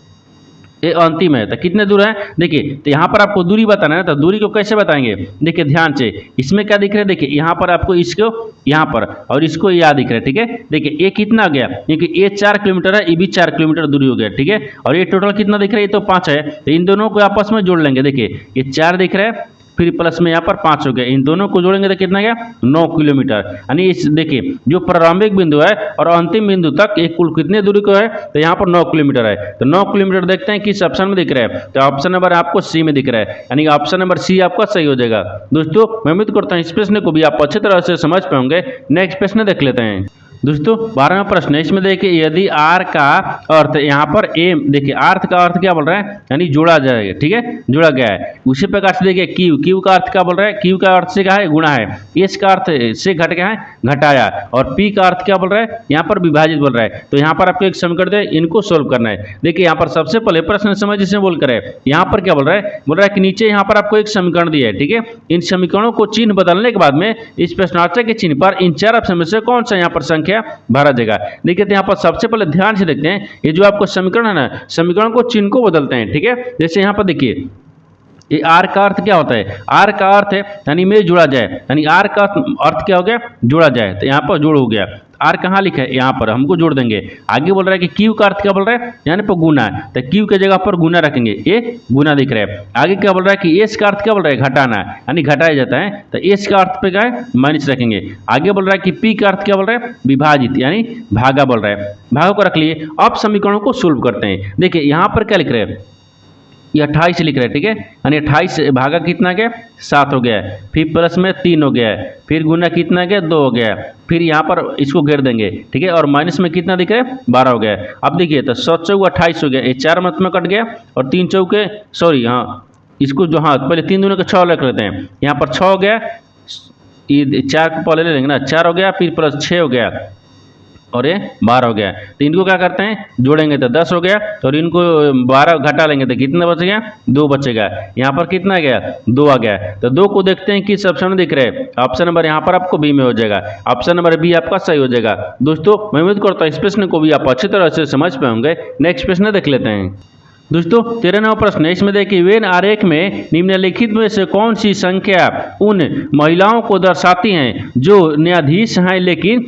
ये अंतिम है, तो कितने दूर है, देखिए तो यहाँ पर आपको दूरी बताना है, तो दूरी को कैसे बताएंगे, देखिए ध्यान से, इसमें क्या दिख रहा है, देखिए यहाँ पर आपको इसको यहाँ पर और इसको यहाँ दिख रहा है, ठीक है, देखिए ये कितना आ गया, क्योंकि ये 4 किलोमीटर है, ये भी 4 किलोमीटर दूरी हो गया, ठीक है, और ये टोटल कितना दिख रहा है, ये तो 5 है, तो इन दोनों को आपस में जोड़ लेंगे, देखिए ये 4 दिख रहा है, फिर प्लस में यहाँ पर 5 हो गया, इन दोनों को जोड़ेंगे तो कितना गया, 9 किलोमीटर। यानी इस देखिए जो प्रारंभिक बिंदु है और अंतिम बिंदु तक एक कुल कितने दूरी को है, तो यहाँ पर 9 किलोमीटर है। तो 9 किलोमीटर देखते हैं किस ऑप्शन में दिख रहा है, तो ऑप्शन नंबर आपको सी में दिख रहा है, यानी ऑप्शन नंबर सी आपका सही हो जाएगा। दोस्तों मैं उम्मीद करता हूँ इस प्रश्न को भी आप अच्छी तरह से समझ पाएंगे। नेक्स्ट प्रश्न देख लेते हैं। दोस्तों 12वां प्रश्न है, इसमें देखिए यदि आर का अर्थ यहाँ पर ए, देखिए अर्थ का अर्थ क्या बोल रहा है, यानी जोड़ा जाएगा, ठीक है, जोड़ा गया है। उसी प्रकार से देखिए क्यू, क्यू का अर्थ क्या बोल रहा है, क्यू का अर्थ से क्या है, गुणा है, एस का अर्थ से घट गया है, घटाया, और पी का अर्थ क्या बोल रहा है, यहाँ पर विभाजित बोल रहा है। तो यहाँ पर आपको एक समीकरण दे, इनको सोल्व करना है। देखिए यहाँ पर सबसे पहले प्रश्न समझ जिसमें बोल कर है, यहाँ पर क्या बोल रहा है कि नीचे यहाँ पर आपको एक समीकरण दिया है, ठीक है, इन समीकरणों को चिन्ह बदलने के बाद में इस प्रश्नार्थक के चिन्ह पर इन 4 ऑप्शन में से कौन सा यहाँ पर संख्या भरा जाएगा। देखिए तो यहाँ पर सबसे पहले ध्यान से देखते हैं, ये जो आपको समीकरण है ना, समीकरण को चिन्ह को बदलते हैं, ठीक है। जैसे यहाँ पर देखिए ये आर का अर्थ क्या होता है, आर का अर्थ है यानी में जुड़ा जाए, यानी आर का अर्थ क्या हो गया, जोड़ा जाए, तो यहाँ पर जोड़ हो गया। आर कहाँ लिखा है, यहाँ पर हमको जोड़ देंगे। आगे बोल रहा है कि क्यू का अर्थ क्या बोल रहा है, यानी पर गुना, तो क्यू के जगह पर गुना रखेंगे, ये गुना दिख रहा है। आगे क्या बोल रहा है कि एस का अर्थ क्या बोल रहा है, घटाना, यानी घटाया जाता है, तो एस का अर्थ पे क्या है, माइनस रखेंगे। आगे बोल रहा है कि पी का अर्थ क्या बोल रहा है, विभाजित, यानी भागा बोल रहा है, भागों को रख लिए। अब समीकरणों को सोल्व करते हैं। देखिए यहाँ पर क्या लिख रहे हैं, ये 28 लिख रहे हैं, ठीक है, यानी 28 भागा कितना गया, 7 हो गया है, फिर प्लस में 3 हो गया है, फिर गुना कितना गया, 2 हो गया है, फिर यहाँ पर इसको घेर देंगे, ठीक है, और माइनस में कितना दिख रहा है, 12 हो गया है। अब देखिए तो 7 चौक 28 हो गया, ये 4 मत में कट गया, और 3 चौके सॉरी, हाँ इसको जो, हाँ पहले 3 दूनी का 6 रख लेते हैं, यहाँ पर 6 हो गया, ये 4 को पहले ले लेंगे ना, 4 हो गया, फिर प्लस 6 हो गया, और ये 12 हो गया। तो इनको क्या करते हैं, जोड़ेंगे तो 10 हो गया, और इनको 12 घटा लेंगे तो कितना बच गया, 2 बचेगा। यहाँ पर कितना गया, 2 आ गया। तो 2 को देखते हैं किस ऑप्शन में दिख रहे हैं, ऑप्शन नंबर यहाँ पर आपको बी में हो जाएगा, ऑप्शन नंबर बी आपका सही हो जाएगा। दोस्तों मैं उम्मीद करता हूँ इस प्रश्न को भी आप अच्छी तरह से समझ पाएंगे। नेक्स्ट प्रश्न देख लेते हैं। दोस्तों 13वां प्रश्न है, इसमें देखिए वेन आरेख में निम्नलिखित में से कौन सी संख्या उन महिलाओं को दर्शाती हैं जो न्यायाधीश हैं लेकिन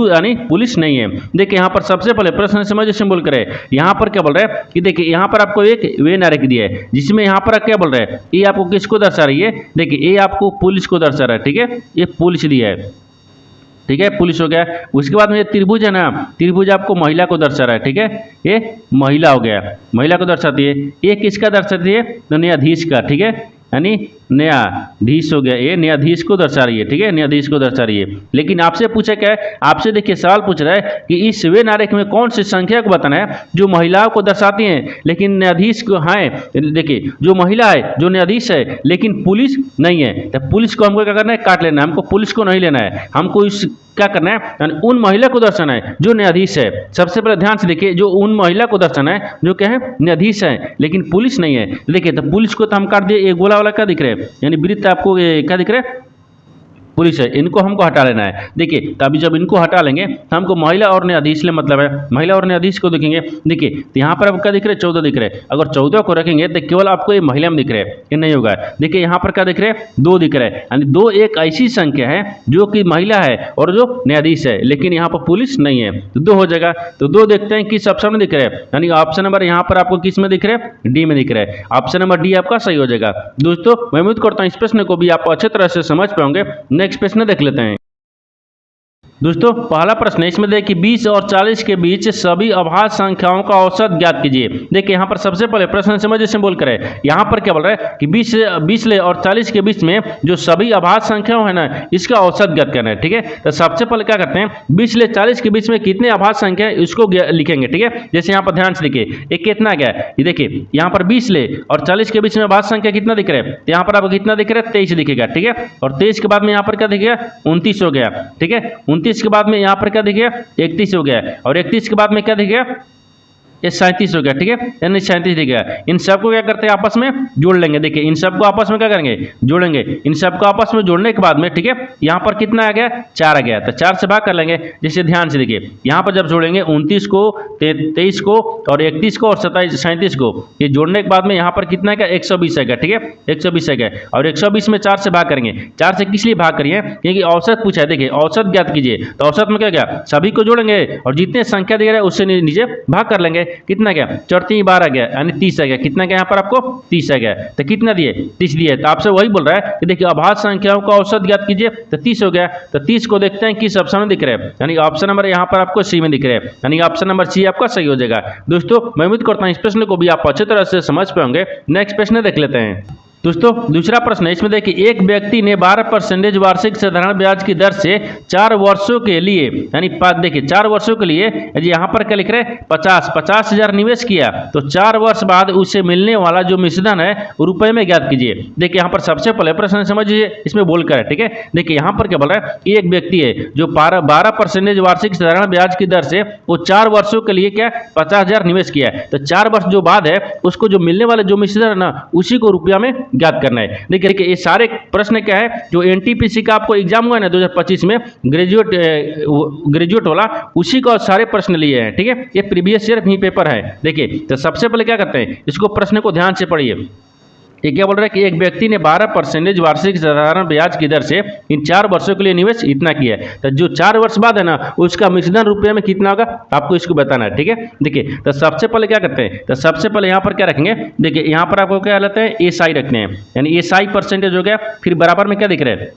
यानी पुलिस नहीं है। देखिए यहाँ पर सबसे पहले प्रश्न समझ से बोल कर यहाँ पर क्या बोल रहा है कि देखिए यहाँ पर आपको एक वेन आरेख दिया है, जिसमें यहाँ पर क्या बोल रहा है, ये आपको किसको दर्शा रही है, देखिए ये आपको पुलिस को दर्शा रहा है, ठीक है, ये पुलिस दिया है, ठीक है, पुलिस हो गया। उसके बाद में ये त्रिभुज है ना, त्रिभुज आपको महिला को दर्शा रहा है, ठीक है, ये महिला हो गया, महिला को दर्शाती है। ये किसका दर्शाती है, तो न्यायाधीश का, ठीक है, यानी न्यायाधीश हो गया, ये न्यायाधीश को दर्शा रही है, ठीक है, न्यायाधीश को दर्शा रही है। लेकिन आपसे पूछा क्या है, आपसे देखिए सवाल पूछ रहा है कि इस वेन आरेख में कौन सी संख्या को बताना है जो महिलाओं को दर्शाती हैं लेकिन न्यायाधीश को हैं। देखिए जो महिला है, जो न्यायाधीश है, लेकिन पुलिस नहीं है, तो पुलिस को हमको क्या करना है, काट लेना है, हमको पुलिस को नहीं लेना है, हमको इस क्या करना है, यानी उन महिला को दर्शाना है जो न्यायाधीश है। सबसे पहले ध्यान से देखिए, जो उन महिला को दर्शाना है जो क्या है, न्यायाधीश है लेकिन पुलिस नहीं है। देखिए तो पुलिस को तो हम काट दिए, एक गोला वाला क्या दिख रहा है, यानी वृत्त आपको क्या दिख रहा है, पुलिस है, इनको हमको हटा लेना है। देखिए तो अभी जब इनको हटा लेंगे तो हमको महिला और न्यायाधीश ले मतलब है, महिला और न्यायाधीश को देखेंगे। देखिए तो यहाँ पर आपका दिख रहे 14 दिख रहे, अगर 14 को रखेंगे तो केवल आपको ये महिला में दिख रहे, ये नहीं होगा। देखिए यहाँ पर क्या दिख रहे 2 दिख रहे, यानी 2 एक ऐसी संख्या है जो कि महिला है और जो न्यायाधीश है, लेकिन यहाँ पर पुलिस नहीं है, तो 2 हो जाएगा। तो 2 देखते हैं किस ऑप्शन में दिख रहे हैं, यानी ऑप्शन नंबर यहाँ पर आपको किस में दिख रहे हैं, डी में दिख रहे हैं। ऑप्शन नंबर डी आपका सही हो जाएगा। दोस्तों मैं उम्मीद करता हूँ इस प्रश्न को भी आप अच्छे तरह से समझ पाओगे। नेक्स्ट प्रश्न देख लेते हैं। दोस्तों पहला प्रश्न है, इसमें देखिए 20 और 40 के बीच सभी अभाज्य संख्याओं का औसत ज्ञात कीजिए। देखिए यहाँ पर सबसे पहले प्रश्न समझिए से बोल कर है, यहाँ पर क्या बोल रहा है कि 20 ले और 40 के बीच में जो सभी अभाज्य संख्याओं है ना, इसका औसत ज्ञात करना है। ठीक है, तो सबसे पहले क्या करते हैं, 20 ले 40 के बीच में कितने अभाज्य संख्या है इसको लिखेंगे। ठीक है, जैसे यहाँ पर ध्यान से देखिए एक कितना गया, ये देखिए यहाँ पर 20 ले और 40 के बीच में अभाज्य संख्या कितना दिख रहा है, यहाँ पर आपको कितना दिख रहा है 23 दिखेगा। ठीक है, और 23 के बाद में यहाँ पर क्या दिखेगा 29 हो गया। ठीक है, 29 के बाद में यहाँ पर क्या दिखेगा 31 हो गया, और 31 के बाद में क्या दिखेगा ये 37 हो गया। ठीक है, यानी 37 दिख गया। इन सबको क्या करते हैं आपस में जोड़ लेंगे। देखिए इन सबको आपस में क्या करेंगे जोड़ेंगे, इन सबको आपस में जोड़ने के बाद में ठीक है यहाँ पर कितना आ गया 4 आ गया, तो 4 से भाग कर लेंगे। जैसे ध्यान से देखिए यहाँ पर जब जोड़ेंगे 29 को 23 को और 31 को और 37 को, ये जोड़ने के बाद में यहाँ पर कितना है 120 है। ठीक है, 120 है और 120 में 4 से भाग करेंगे। 4 से किस लिए भाग करिए, क्योंकि औसत पूछा है। देखिए औसत ज्ञात कीजिए, तो औसत में क्या गया सभी को जोड़ेंगे और जितने संख्या दे रहा है उससे नीचे भाग कर लेंगे। कितना गया 4 12 गया, यानी 30 आ गया। कितना गया यहाँ पर आपको 30 आ गया, तो कितना दिए 30 दिए। तो आपसे वही बोल रहा है कि देखिए अभाज्य संख्याओं का औसत ज्ञात कीजिए, तो 30 हो गया। तो 30 को देखते हैं किस ऑप्शन में दिख रहा है, यानी ऑप्शन नंबर यहाँ पर आपको सी में दिख रहा है, यानी ऑप्शन नंबर सी आपका सही हो जाएगा। दोस्तों मैं उम्मीद करता हूँ इस प्रश्न को भी आप अच्छे तरह से समझ पाएंगे। नेक्स्ट प्रश्न देख लेते हैं। दोस्तों दूसरा प्रश्न है, इसमें देखिए एक व्यक्ति ने 12% वार्षिक साधारण ब्याज की दर से 4 वर्षों के लिए, यानी देखिए 4 वर्षों के लिए यहाँ पर क्या लिख रहे हैं 50,000 निवेश किया, तो 4 वर्ष बाद उसे मिलने वाला जो मिश्रधन है वो रुपए में ज्ञात कीजिए। देखिए यहाँ पर सबसे पहले प्रश्न समझिए इसमें बोल कर है। ठीक है, देखिए यहाँ पर क्या बोल रहा है कि एक व्यक्ति है जो 12% वार्षिक साधारण ब्याज की दर से वो 4 वर्षों के लिए क्या 50,000 निवेश किया है, तो 4 वर्ष जो बाद है उसको जो मिलने वाले जो मिश्रधन है ना उसी को रुपया में ज्ञात करना है। देखिए ये सारे प्रश्न क्या है, जो एनटीपीसी का आपको एग्जाम हुआ है ना 2025 में ग्रेजुएट वाला, उसी को सारे प्रश्न लिए हैं। ठीक है, ये प्रीवियस ईयर भी पेपर है। देखिए तो सबसे पहले क्या करते हैं, इसको प्रश्न को ध्यान से पढ़िए। ये क्या बोल रहा है कि एक व्यक्ति ने 12% वार्षिक साधारण ब्याज की दर से इन 4 वर्षों के लिए निवेश इतना किया है, तो जो 4 वर्ष बाद है ना उसका मिश्रधन रुपये में कितना होगा आपको इसको बताना है। ठीक है, देखिए तो सबसे पहले क्या करते हैं, तो सबसे पहले यहाँ पर क्या रखेंगे, देखिए यहाँ पर आपको क्या लेते हैं एसआई रखने हैं, यानी एसआई परसेंटेज हो गया, फिर बराबर में क्या दिख रहा है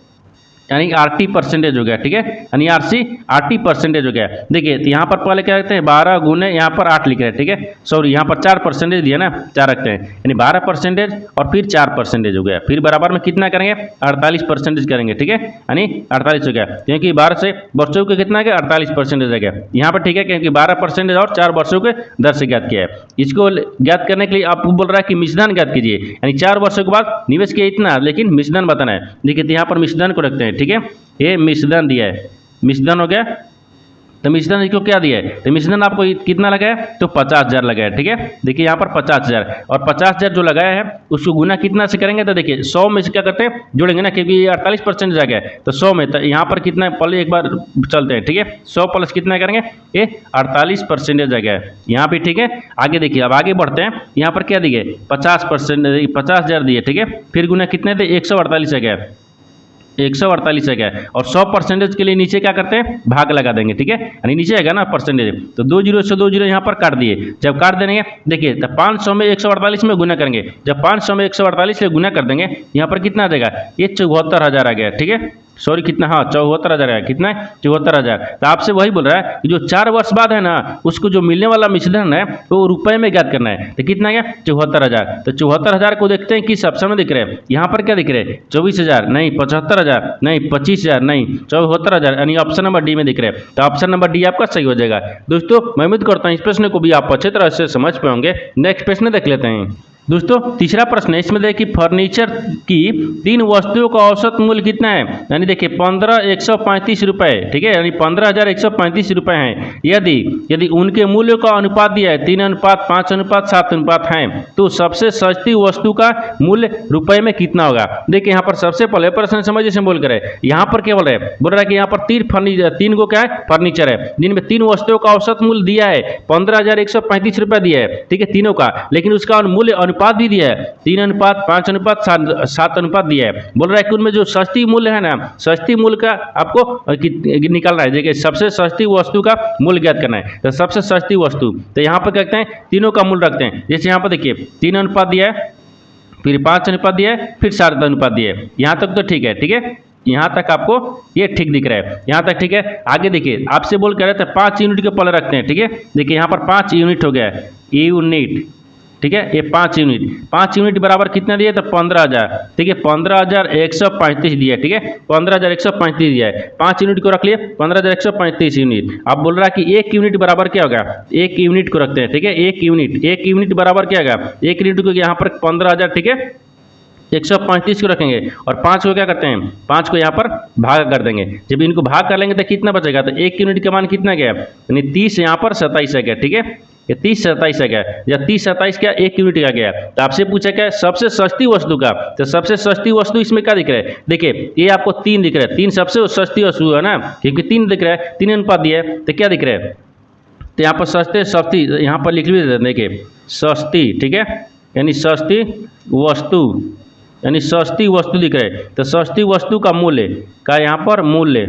यानी आरटी परसेंटेज हो गया। ठीक है, यानी आरटी परसेंटेज हो गया। देखिए तो यहाँ पर पहले क्या रखते हैं 12 गुने यहाँ पर 8 लिख रहे हैं। ठीक है, सॉरी यहाँ पर 4% दिया ना, 4 रखते हैं, यानी 12% और फिर 4% हो गया, फिर बराबर में कितना करेंगे 48% करेंगे। ठीक है, यानी 48 हो गया, क्योंकि 12 से वर्षों के कितना गया 48% हो गया यहाँ पर। ठीक है, क्योंकि 12% और 4 वर्षों के दर से ज्ञात किया है। इसको ज्ञात करने के लिए आपको बोल रहा है कि मिश्रधन ज्ञात कीजिए, यानी 4 वर्षों के बाद निवेश किया इतना, लेकिन मिश्रधन बताना है। देखिए तो यहाँ पर मिश्रधन को रखते हैं। ठीक है, ये मिश्रधन दिया है, मिश्रधन हो गया, तो मिश्रधन इसको क्या दिया है, तो मिश्रधन आपको कितना लगाया तो 50,000 लगाया। ठीक है, देखिए यहाँ पर 50,000 और 50,000 जो लगाया है उसको गुना कितना से करेंगे, तो देखिए 100 में से क्या करते हैं जोड़ेंगे ना, क्योंकि 48% आ गया है, तो 100 में, तो यहाँ पर कितना पहले एक बार चलते हैं। ठीक है, 100 प्लस कितना करेंगे ये 48% आ गया है यहाँ पे। ठीक है, आगे देखिए अब आगे बढ़ते हैं, यहाँ पर क्या दिए 50%, 50,000 दिए। ठीक है, फिर गुना कितने थे 148 आ गया, 148 है क्या, और 100% के लिए नीचे क्या करते हैं भाग लगा देंगे। ठीक है, यानी नीचे आएगा ना परसेंटेज, तो 2 जीरो से 2 जीरो यहाँ पर काट दिए। जब काट देंगे देखिए तो 500 में 148 में गुना करेंगे, जब 500 में 148 से गुना कर देंगे यहाँ पर कितना आ जाएगा ये 74,000 आ गया। ठीक है, सॉरी कितना, हाँ 74,000 है, कितना है 74,000। तो आपसे वही बोल रहा है कि जो 4 वर्ष बाद है ना उसको जो मिलने वाला मिश्रधन है वो रुपए में ज्ञात करना है, तो कितना गया 74,000। तो 74,000 को देखते हैं किस ऑप्शन में दिख रहे हैं, यहाँ पर क्या दिख रहे हैं 24,000 नहीं, 75,000 नहीं, 25,000 नहीं, 74,000, यानी ऑप्शन नंबर डी में दिख रहे हैं। तो ऑप्शन नंबर डी आपका सही हो जाएगा। दोस्तों मैं उम्मीद करता हूँ इस प्रश्न को भी आप अच्छे तरह से समझ पाएंगे। नेक्स्ट प्रश्न देख लेते हैं। दोस्तों तीसरा प्रश्न है, इसमें देखिए फर्नीचर की 3 वस्तुओं का औसत मूल्य कितना है, यानी देखिए 15,135 रुपये, ठीक है, यानी 15,135 रुपये हैं। यदि उनके मूल्यों का अनुपात दिया है 3:5:7 है, तो सबसे सस्ती वस्तु का मूल्य रुपए में कितना होगा। देखिए यहाँ पर सबसे पहले प्रश्न समझिए से बोल कर यहाँ पर क्या बोल रहे हैं, बोल रहा है कि यहाँ पर 3 को क्या है फर्नीचर है, जिनमें 3 वस्तुओं का औसत मूल्य दिया है 15,135 रुपये दिया है, ठीक है, तीनों का, लेकिन उसका मूल्य अनुपात भी दिया है 3:5:7 दिया है। बोल रहा है कि उनमें जो सस्ती मूल्य है ना, सस्ती मूल्य का आपको निकालना है। देखिए सबसे सस्ती वस्तु का मूल्य ज्ञात करना है, तो सबसे सस्ती वस्तु, तो यहाँ पर क्या करते हैं, तीनों का मूल्य रखते हैं। जैसे यहाँ पर देखिए 3 अनुपात दिया है, फिर 5 अनुपात दिया है, फिर 7 अनुपात दिया है। यहाँ तक तो ठीक है, ठीक है, यहाँ तक आपको ये ठीक दिख रहा है, यहाँ तक ठीक है। आगे देखिए आपसे बोल कर रहे थे 5 यूनिट के पहले रखते हैं, ठीक है। देखिए यहाँ पर 5 यूनिट हो गया, यूनिट, ठीक है, ये 5 यूनिट बराबर कितना दिया, तो 15,000, ठीक है, 15,135 दिया, ठीक है, 15,135 दिया है। 5 यूनिट को रख लिए 15,135 यूनिट। अब बोल रहा है कि 1 यूनिट बराबर क्या होगा, 1 यूनिट को रखते हैं, ठीक है, 1 यूनिट बराबर क्या होगा, 1 यूनिट को यहाँ पर 15,000, ठीक है, 135 को रखेंगे और 5 को क्या करते हैं, 5 को यहाँ पर भाग कर देंगे। जब इनको भाग कर लेंगे तो कितना बचेगा, तो 1 यूनिट का मान कितना गया, यानी 30 यहाँ पर 27 है गया, ठीक है, ये 30-27 है गया, या 30-27 क्या 1 यूनिट का गया। तो आपसे पूछा क्या सबसे सस्ती वस्तु का, तो सबसे सस्ती वस्तु इसमें क्या दिख रहा है, देखिए ये आपको 3 दिख रहा है, 3 सबसे सस्ती वस्तु है ना, क्योंकि 3 दिख रहा है, 3 अनुपात दिया है, तो क्या दिख रहा है, तो यहाँ पर सस्ती यहाँ पर लिख भी देते हैं, देखिए सस्ती, ठीक है, यानी सस्ती वस्तु, यानी सस्ती वस्तु दिख रहा है। तो सस्ती वस्तु का मूल्य का यहाँ पर मूल्य,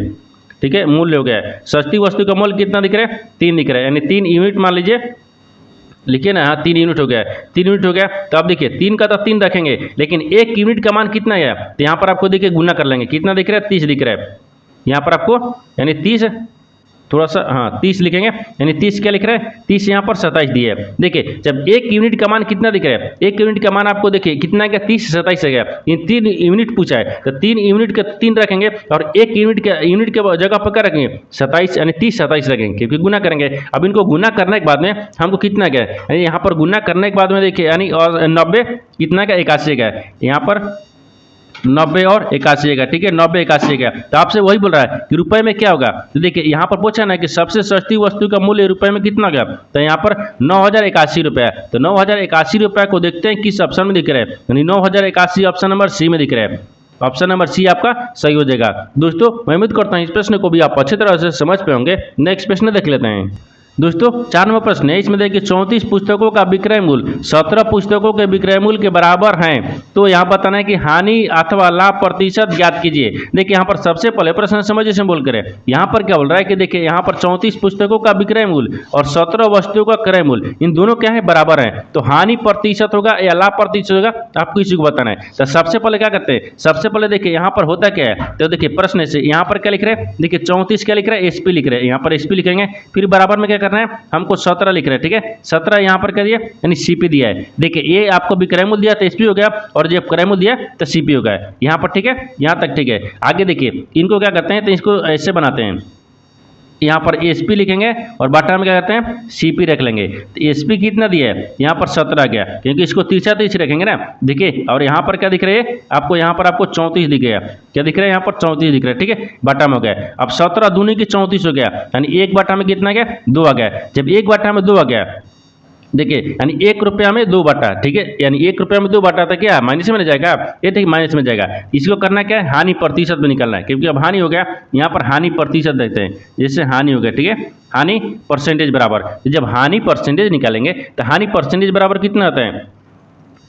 ठीक है, मूल्य हो गया। सस्ती वस्तु का मूल्य कितना दिख रहा है, 3 दिख रहा है, यानी 3 यूनिट मान लीजिए, लिखिए ना, हाँ 3 यूनिट हो गया, 3 यूनिट हो गया। तो आप देखिए 3 का तो 3 रखेंगे, लेकिन 1 यूनिट का मान कितना है, तो यहाँ पर आपको देखिए गुना कर लेंगे, कितना दिख रहा है, 30 दिख रहा है यहाँ पर आपको, यानी 30 थोड़ा सा, हाँ 30 लिखेंगे, यानी 30 क्या लिख रहा है, 30 यहाँ पर 27 दिया है। देखिए जब 1 यूनिट का मान कितना दिख रहा है, 1 यूनिट का मान आपको देखिए कितना है, 30 से 27 है गया, ये 3 यूनिट पूछा है, तो 3 यूनिट के 3 रखेंगे और 1 यूनिट के जगह पर क्या रखेंगे, 27, यानी 30-27 रखेंगे, क्योंकि गुना करेंगे। अब इनको गुना करने के बाद में हमको कितना गया, यानी यहाँ पर गुना करने के बाद में देखिए, यानी और 90 कितना का 81 का, यहाँ पर 90 और 81 का, ठीक है, 90 81 का। तो आपसे वही बोल रहा है कि रुपए में क्या होगा, तो देखिए यहाँ पर पूछा ना कि सबसे सस्ती वस्तु का मूल्य रुपए में कितना गया, तो यहाँ पर 9,081 रुपये। तो 9,081 रुपये को देखते हैं किस ऑप्शन में दिख रहा है, यानी 9,081 ऑप्शन नंबर सी में दिख रहा है। ऑप्शन नंबर सी आपका सही हो जाएगा। दोस्तों मैं उम्मीद करता हूँ इस प्रश्न को भी आप अच्छी तरह से समझ पे होंगे। नेक्स्ट प्रश्न देख लेते हैं। दोस्तों 4 नंबर प्रश्न है, इसमें देखिए 34 पुस्तकों का विक्रय मूल्य 17 पुस्तकों के विक्रय मूल्य के बराबर हैं, तो यहाँ बताना है कि हानि अथवा लाभ प्रतिशत ज्ञात कीजिए। देखिए यहाँ पर सबसे पहले प्रश्न समझिए से बोल करें, यहाँ पर क्या बोल रहा है कि देखिए यहाँ पर 34 पुस्तकों का विक्रय मूल्य और 17 वस्तुओं का क्रय मूल्य, इन दोनों क्या है, बराबर है। तो हानि प्रतिशत होगा या लाभ प्रतिशत होगा, आपको इसी को बताना है। तो सबसे पहले क्या करते हैं, सबसे पहले देखिए यहाँ पर होता क्या है, तो देखिए प्रश्न से यहाँ पर क्या लिख रहे हैं, देखिए 34 क्या लिख रहा है, एसपी लिख रहे हैं, यहाँ पर एसपी लिखेंगे, फिर बराबर में क्या करना है, हमको 17 लिख रहे हैं, ठीक है, 17 यहाँ पर क्या दिया, यानी सीपी दिया है। देखिए ये आपको विक्रय मूल्य दिया तो एसपी हो गया, और जब क्रय मूल्य दिया तो सीपी हो गया, यहाँ पर ठीक है, यहाँ तक ठीक है। आगे देखिए इनको क्या करते हैं, तो इसको ऐसे बनाते हैं, यहाँ पर एसपी लिखेंगे और बाटा में क्या करते हैं, सीपी रख लेंगे। तो एसपी कितना दिया है, यहाँ पर 17 गया, क्योंकि इसको तीसरा रखेंगे ना। देखिए और यहाँ पर क्या दिख रहा है आपको, यहाँ पर आपको 34 दिख गया, क्या दिख रहा है, यहाँ पर 34 दिख रहा है, ठीक है, बाटा में हो गया। अब 17 दूनी की 34 हो गया, यानी 1 बाटा में कितना गया, 2 आ गया। जब 1 बाटा में 2 आ गया, देखिए यानी 1 रुपया में 2 बाटा, ठीक है, यानी 1 रुपया में 2 बाटा था, क्या माइनस में जाएगा, ये ठीक माइनस में जाएगा। इसको करना क्या है, हानि प्रतिशत में निकलना है, क्योंकि अब हानि हो गया, यहाँ पर हानि प्रतिशत देखते हैं, जैसे हानि हो गया, ठीक है, हानि परसेंटेज बराबर, जब हानि परसेंटेज निकालेंगे तो हानि परसेंटेज बराबर कितना आता है,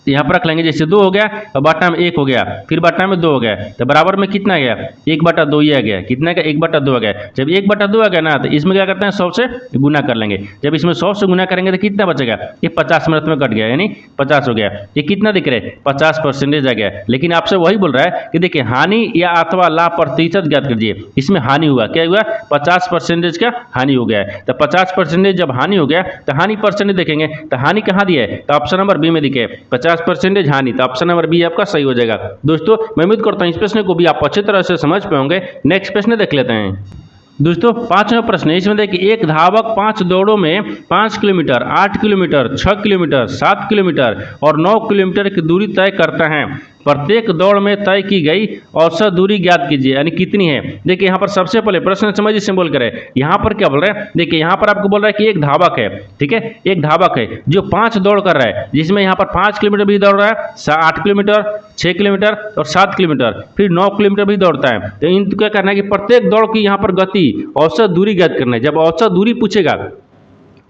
यहाँ पर रख लेंगे, जैसे 2 हो गया और बाटा में 1 हो गया, फिर बाटा में 2 हो गया, तो बराबर में कितना गया, 1/2 ही आ गया, कितना का 1/2 आ गया। जब 1/2 आ गया ना, तो इसमें क्या करते हैं, 100 से गुना कर लेंगे। जब इसमें 100 से गुना करेंगे तो कितना बचेगा, ये 50 मिनट में कट गया, यानी 50 हो गया। ये कितना दिख रहा है, 50% आ गया। लेकिन आपसे वही बोल रहा है कि देखिए हानि या अथवा लाभ प्रतिशत ज्ञात कीजिए। इसमें हानि हुआ, क्या हुआ, 50% का हानि हो गया है। तो 50% जब हानि हो गया तो हानि परसेंटेज देखेंगे, तो हानि कहाँ दिया है, तो ऑप्शन नंबर बी में दिखे 50% हानि, तो ऑप्शन नंबर बी आपका सही हो जाएगा। दोस्तों मैं उम्मीद करता हूं इस प्रश्न को भी आप अच्छी तरह से समझ पाएंगे। नेक्स्ट प्रश्न देख लेते हैं। दोस्तों 5वां प्रश्न है, इसमें देखिए एक धावक 5 दौड़ों में 5 किलोमीटर, 8 किलोमीटर, 6 किलोमीटर, 7 किलोमीटर और 9 किलोमीटर की दूरी तय करता है। प्रत्येक दौड़ में तय की गई औसत दूरी ज्ञात कीजिए, यानी कितनी है। देखिए यहाँ पर सबसे पहले प्रश्न समझिए सिंबल करें। यहाँ पर क्या बोल रहे हैं, देखिए यहाँ पर आपको बोल रहा है कि एक धावक है, ठीक है, एक धावक है जो 5 दौड़ कर रहा है, जिसमें यहाँ पर 5 किलोमीटर भी दौड़ रहा है, 8 किलोमीटर, 6 किलोमीटर और 7 किलोमीटर, फिर 9 किलोमीटर भी दौड़ता है। तो इनको क्या करना है कि प्रत्येक दौड़ की यहाँ पर गति औसत दूरी ज्ञात करना है। जब औसत दूरी पूछेगा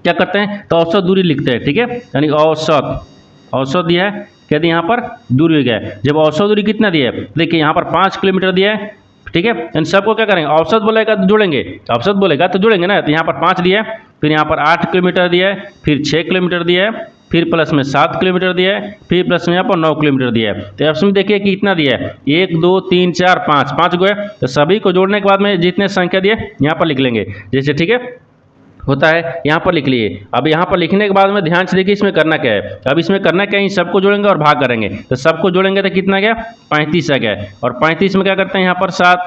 क्या करते हैं, तो औसत दूरी लिखते हैं, ठीक है, यानी औसत दिया है, क्या दिया यहाँ पर दूरी हो गया है। जब औसत दूरी कितना दिया है, देखिए यहाँ पर 5 किलोमीटर दिया है, ठीक है, इन सबको क्या करेंगे, औसत बोलेगा तो जोड़ेंगे, औसत बोलेगा तो जोड़ेंगे ना। तो यहाँ पर 5 दिया है, फिर यहाँ पर 8 किलोमीटर दिया है, फिर 6 किलोमीटर दिया है, फिर प्लस में 7 किलोमीटर दिया है, फिर प्लस में यहाँ पर 9 किलोमीटर दिया है। तो ऑप्शन में देखिए कि कितना दिया है, 1 2 3 4 5 गो है। तो सभी को जोड़ने के बाद में जितने संख्या दिए यहाँ पर लिख लेंगे, जैसे ठीक है होता है, यहाँ पर लिख लिए। अब यहाँ पर लिखने के बाद में ध्यान से देखिए इसमें करना क्या है। अब इसमें करना क्या है, सबको जोड़ेंगे और भाग करेंगे। तो सबको जोड़ेंगे तो कितना गया, 35 आ गया। और 35 में क्या करते हैं, यहाँ पर 7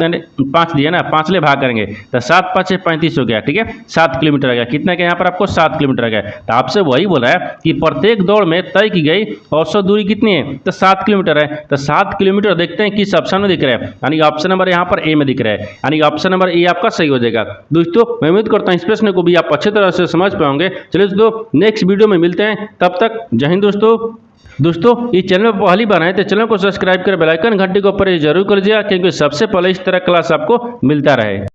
5 दिया ना, 5 ले भाग करेंगे तो 7 5 35 हो गया, ठीक है, 7 किलोमीटर आ गया। कितना क्या यहाँ पर आपको 7 किलोमीटर आ गया। तो आपसे वही बोला है कि प्रत्येक दौड़ में तय की गई औसत दूरी कितनी है, तो 7 किलोमीटर है। तो 7 किलोमीटर देखते हैं किस ऑप्शन में दिख रहा है, यानी ऑप्शन नंबर यहाँ पर ए में दिख रहा है, यानी ऑप्शन नंबर ए आपका सही हो जाएगा। दोस्तों मैं उम्मीद करता हूँ इस प्रश्न को भी आप अच्छे तरह से समझ पाओगे। चलिए दोस्तों नेक्स्ट वीडियो में मिलते हैं, तब तक जय हिंद। दोस्तों इस चैनल पर पहली बार आए तो चैनल को सब्सक्राइब कर बेल आइकन घंटी के ऊपर जरूर कर दीजिएगा, क्योंकि सबसे पहले इस तरह क्लास आपको मिलता रहे।